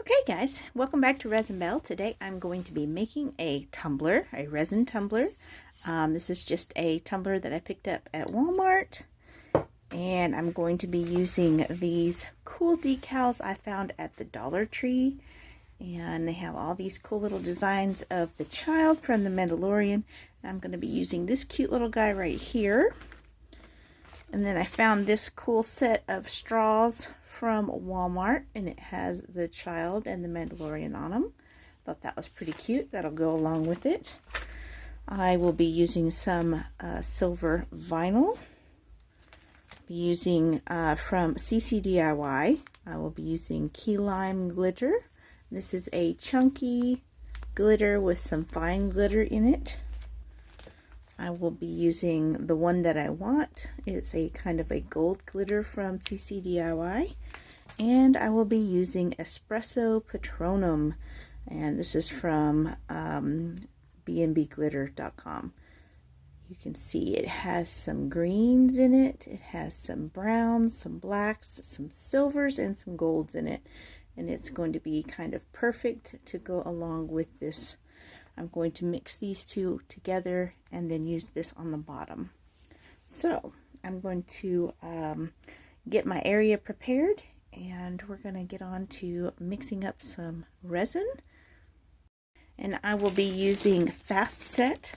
Okay guys, welcome back to Resin Bell. Today I'm going to be making a tumbler, a resin tumbler. This is just a tumbler that I picked up at Walmart. And I'm going to be using these cool decals I found at the Dollar Tree. And they have all these cool little designs of the child from the Mandalorian. I'm going to be using this cute little guy right here. And then I found this cool set of straws from Walmart, and it has the child and the Mandalorian on them. Thought that was pretty cute. That'll go along with it. I will be using some silver vinyl. Be using from CC DIY. I will be using key lime glitter. This is a chunky glitter with some fine glitter in it. I will be using the one that I want. It's a kind of a gold glitter from CC DIY. And I will be using Espresso Patronum. And this is from bnbglitter.com. You can see it has some greens in it. It has some browns, some blacks, some silvers, and some golds in it. And it's going to be kind of perfect to go along with this. I'm going to mix these two together and then use this on the bottom. So I'm going to get my area prepared, and we're going to get on to mixing up some resin. And I will be using Fast Set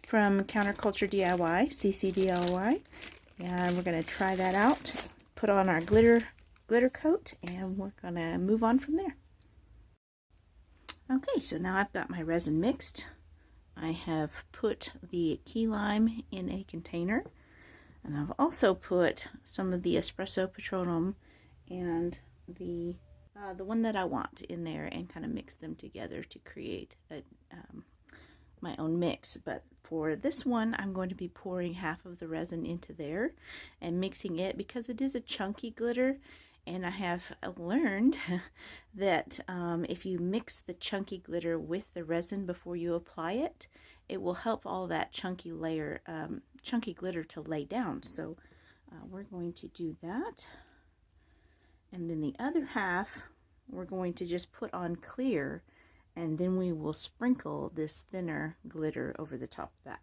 from Counterculture DIY, CC DIY. And we're going to try that out, put on our glitter coat, and we're going to move on from there. Okay, so now I've got my resin mixed. I have put the key lime in a container, and I've also put some of the Espresso Patronum and the one that I want in there, and kind of mix them together to create my own mix. But for this one, I'm going to be pouring half of the resin into there and mixing it because it is a chunky glitter. And I have learned that if you mix the chunky glitter with the resin before you apply it, it will help all that chunky glitter to lay down. So we're going to do that. And then the other half, we're going to just put on clear, and then we will sprinkle this thinner glitter over the top of that.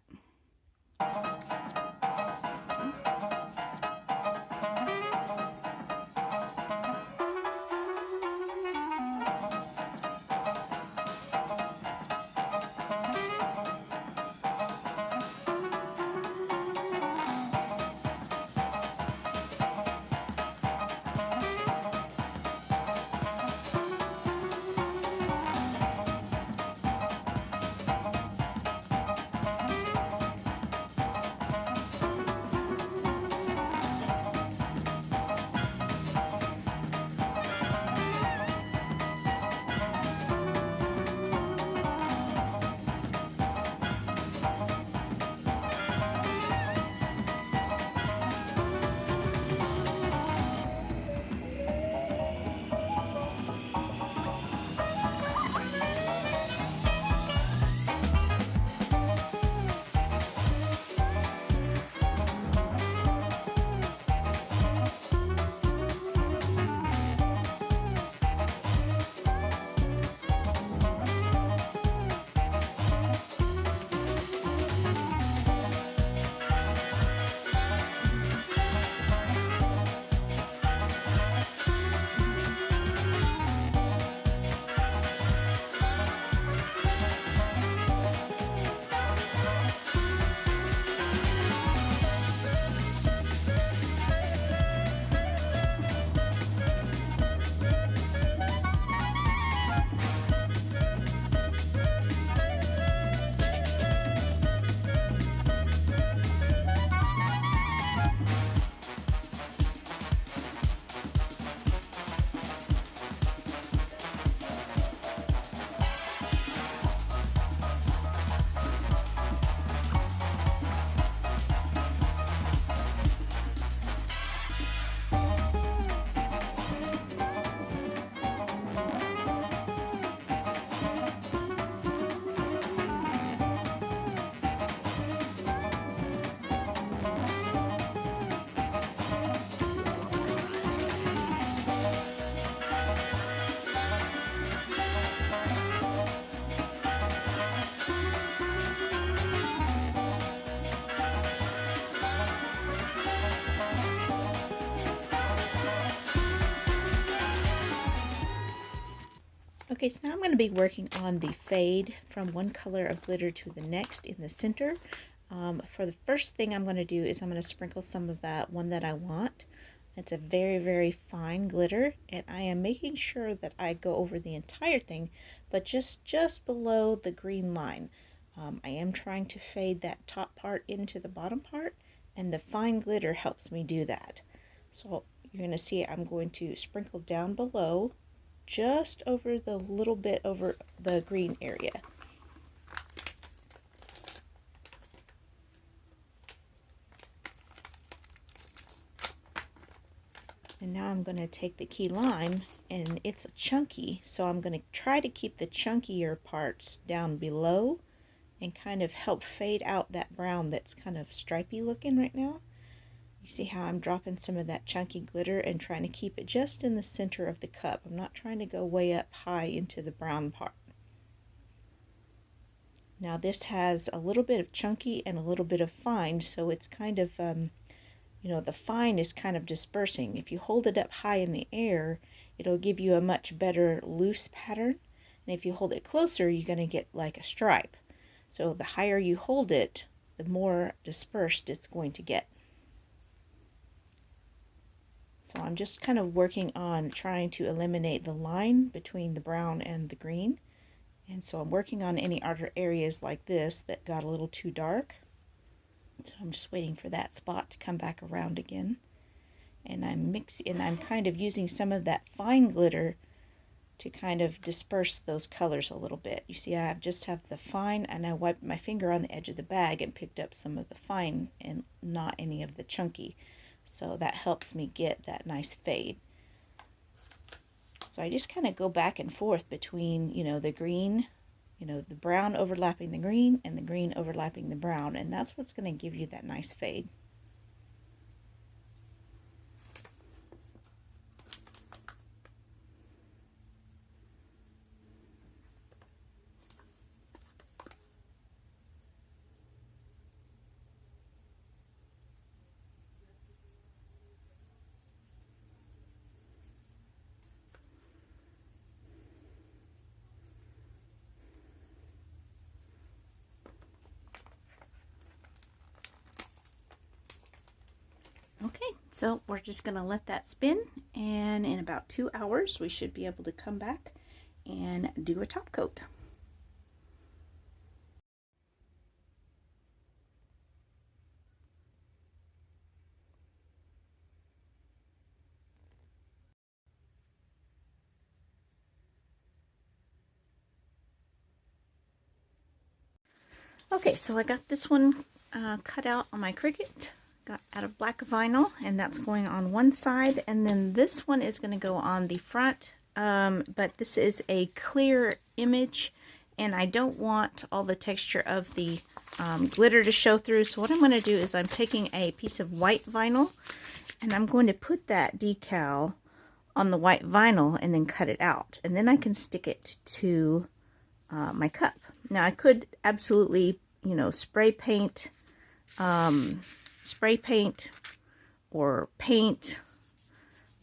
Okay, so now I'm going to be working on the fade from one color of glitter to the next in the center. For the first thing I'm going to do is I'm going to sprinkle some of that one that I want. It's a very, very fine glitter, and I am making sure that I go over the entire thing, but just below the green line. I am trying to fade that top part into the bottom part, and the fine glitter helps me do that. So you're going to see I'm going to sprinkle down below, just over the little bit over the green area. And now I'm going to take the key lime, and it's chunky, so I'm going to try to keep the chunkier parts down below and kind of help fade out that brown that's kind of stripy looking right now. You see how I'm dropping some of that chunky glitter and trying to keep it just in the center of the cup. I'm not trying to go way up high into the brown part. Now this has a little bit of chunky and a little bit of fine, so it's kind of you know, the fine is kind of dispersing. If you hold it up high in the air, it'll give you a much better loose pattern. And if you hold it closer, you're going to get like a stripe. So the higher you hold it, the more dispersed it's going to get. So I'm just kind of working on trying to eliminate the line between the brown and the green. And so I'm working on any other areas like this that got a little too dark. So I'm just waiting for that spot to come back around again. And I'm kind of using some of that fine glitter to kind of disperse those colors a little bit. You see, I just have the fine, and I wiped my finger on the edge of the bag and picked up some of the fine and not any of the chunky. So that helps me get that nice fade. So I just kind of go back and forth between, you know, the green, you know, the brown overlapping the green and the green overlapping the brown, and that's what's going to give you that nice fade. Okay, so we're just going to let that spin, and in about 2 hours we should be able to come back and do a top coat. Okay, so I got this one cut out on my Cricut, got out of black vinyl, and that's going on one side, and then this one is going to go on the front, but this is a clear image, and I don't want all the texture of the glitter to show through. So what I'm going to do is I'm taking a piece of white vinyl, and I'm going to put that decal on the white vinyl and then cut it out, and then I can stick it to my cup. Now I could absolutely, you know, spray paint or paint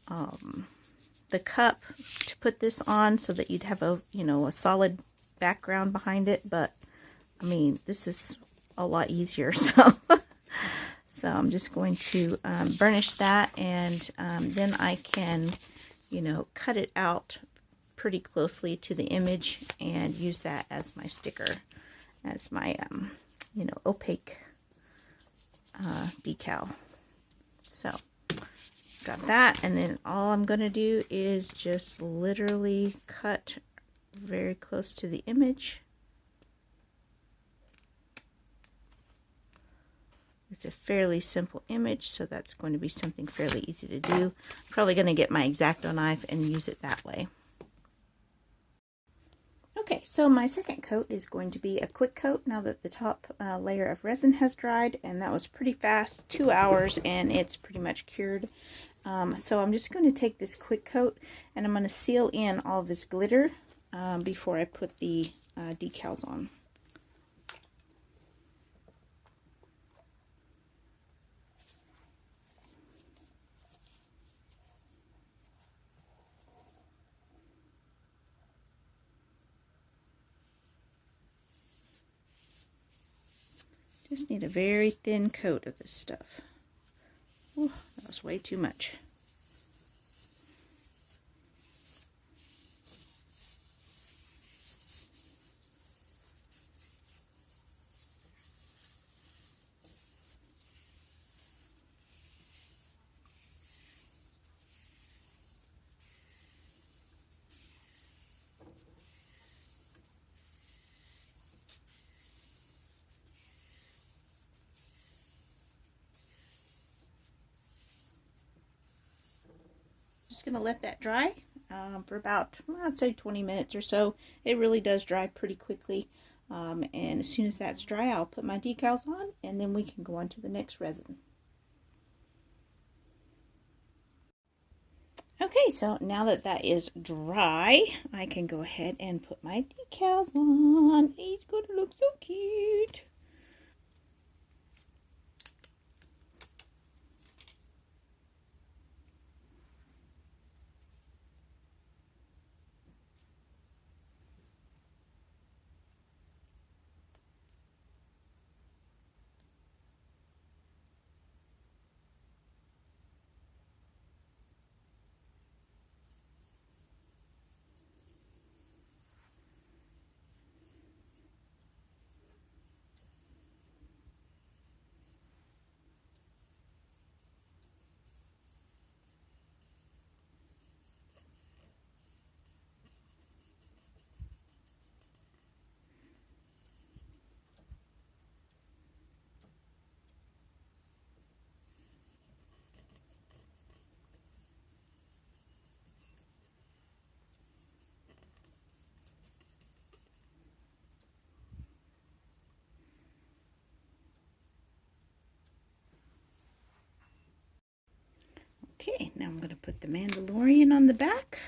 the cup to put this on so that you'd have a, you know, a solid background behind it, but I mean, this is a lot easier, so so I'm just going to burnish that, and then I can, you know, cut it out pretty closely to the image and use that as my sticker, as my you know, opaque decal. So got that, and then all I'm gonna do is just literally cut very close to the image. It's a fairly simple image, so that's going to be something fairly easy to do. Probably going to get my X-Acto knife and use it that way. Okay, so my second coat is going to be a quick coat now that the top layer of resin has dried, and that was pretty fast, 2 hours, and it's pretty much cured. So I'm just going to take this quick coat, and I'm going to seal in all this glitter before I put the decals on. Just need a very thin coat of this stuff. Ooh, that was way too much. Just going to let that dry for about, I'd say 20 minutes or so. It really does dry pretty quickly. And as soon as that's dry, I'll put my decals on and then we can go on to the next resin. Okay, so now that that is dry, I can go ahead and put my decals on. He's going to look so cute. Okay, now I'm going to put the Mandalorian on the back.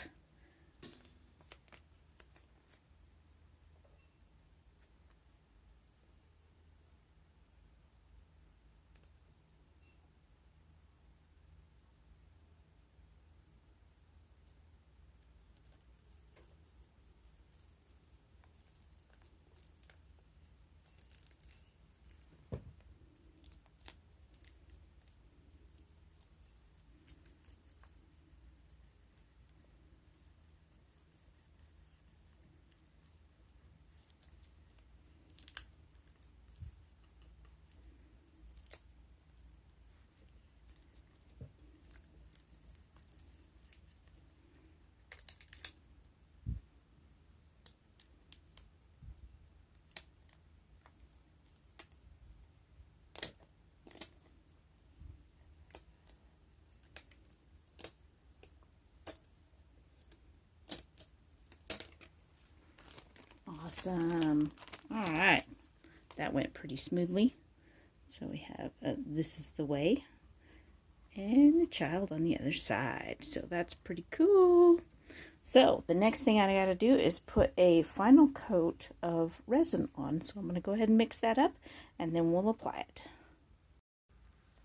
Awesome. All right, that went pretty smoothly. So we have this is the way and the child on the other side. So that's pretty cool. So the next thing I got to do is put a final coat of resin on. So I'm going to go ahead and mix that up and then we'll apply it.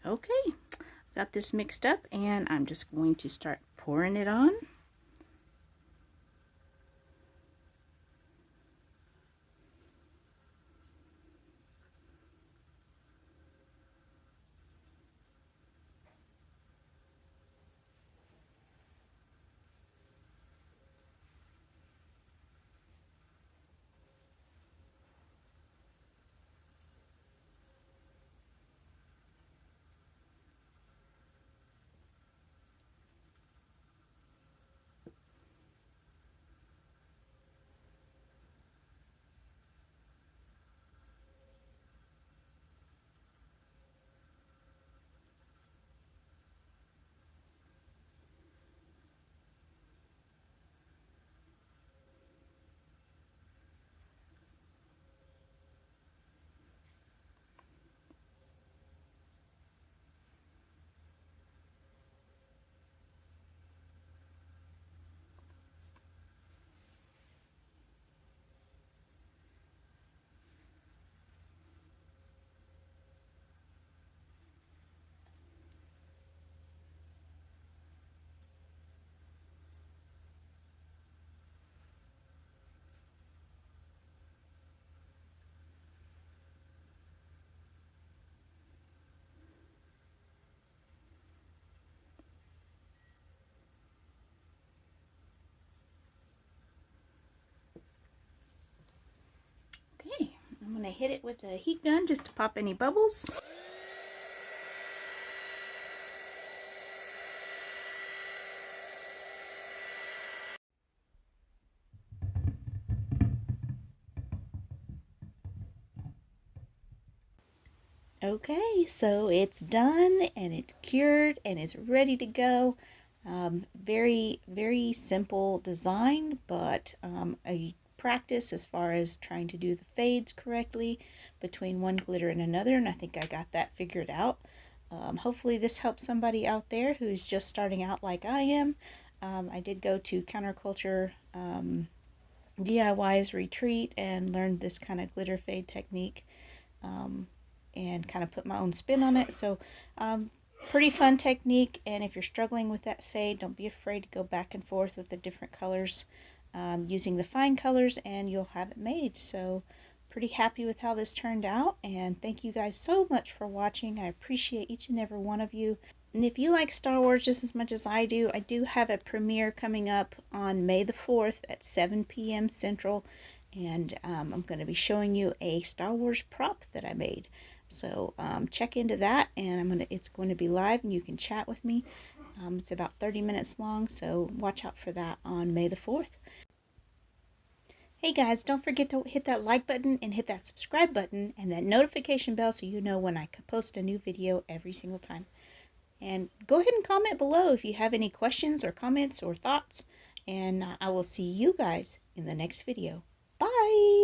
Okay, got this mixed up and I'm just going to start pouring it on. going to hit it with a heat gun just to pop any bubbles. Okay, so it's done and it's cured and it's ready to go. Very simple design, but a practice as far as trying to do the fades correctly between one glitter and another, and I think I got that figured out. Hopefully this helps somebody out there who's just starting out like I am. I did go to Counterculture DIY's retreat and learned this kind of glitter fade technique. And kind of put my own spin on it. So pretty fun technique, and if you're struggling with that fade, don't be afraid to go back and forth with the different colors using the fine colors, and you'll have it made. So pretty happy with how this turned out, and thank you guys so much for watching. I appreciate each and every one of you. And if you like Star Wars just as much as I do have a premiere coming up on May the 4th at 7 p.m. Central, and I'm going to be showing you a Star Wars prop that I made. So check into that, and it's going to be live, and you can chat with me. It's about 30 minutes long, so watch out for that on May the 4th. Hey guys, don't forget to hit that like button and hit that subscribe button and that notification bell so you know when I post a new video every single time. And go ahead and comment below if you have any questions or comments or thoughts, and I will see you guys in the next video. Bye!